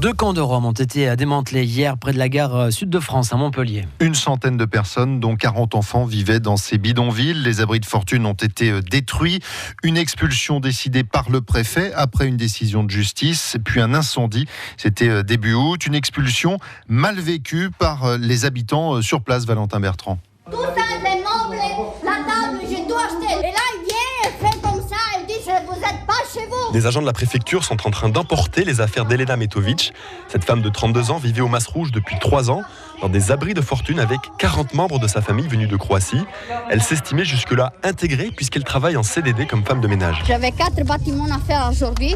2 camps de Roms ont été démantelés hier près de la gare sud de France à Montpellier. Une centaine de personnes, dont 40 enfants, vivaient dans ces bidonvilles. Les abris de fortune ont été détruits. Une expulsion décidée par le préfet après une décision de justice, puis un incendie. C'était début août. Une expulsion mal vécue par les habitants sur place, Valentin Bertrand. Tout ça, les meubles, la table, j'ai tout acheté. Et là, il vient, il fait comme ça, il dit vous n'êtes pas chez vous. Les agents de la préfecture sont en train d'emporter les affaires d'Elena Metovic. Cette femme de 32 ans vivait au Masrouge depuis 3 ans, dans des abris de fortune avec 40 membres de sa famille venus de Croatie. Elle s'estimait jusque-là intégrée puisqu'elle travaille en CDD comme femme de ménage. J'avais 4 bâtiments à faire aujourd'hui.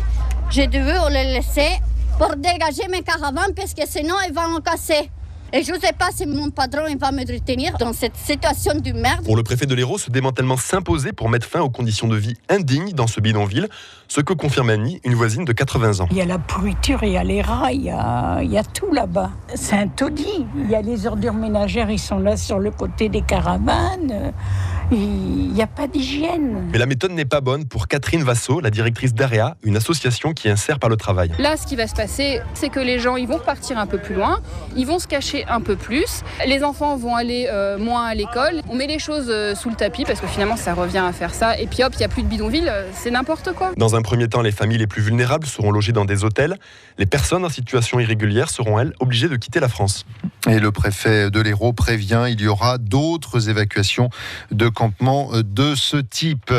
J'ai dû les laisser pour dégager mes caravanes parce que sinon, ils vont en casser. Et je ne sais pas si mon patron il va me retenir dans cette situation de merde. Pour le préfet de l'Hérault, ce démantèlement s'imposait pour mettre fin aux conditions de vie indignes dans ce bidonville, ce que confirme Annie, une voisine de 80 ans. Il y a la pourriture, il y a les rats, il y a tout là-bas. C'est un taudis. Il y a les ordures ménagères, ils sont là sur le côté des caravanes. Il n'y a pas d'hygiène. Mais la méthode n'est pas bonne pour Catherine Vassot, la directrice d'AREA, une association qui insère par le travail. Là, ce qui va se passer, c'est que les gens ils vont partir un peu plus loin, ils vont se cacher un peu plus, les enfants vont aller moins à l'école, on met les choses sous le tapis parce que finalement ça revient à faire ça, et puis hop, il n'y a plus de bidonville, c'est n'importe quoi. Dans un premier temps, les familles les plus vulnérables seront logées dans des hôtels. Les personnes en situation irrégulière seront, elles, obligées de quitter la France. Et le préfet de l'Hérault prévient, il y aura d'autres évacuations de campements de ce type.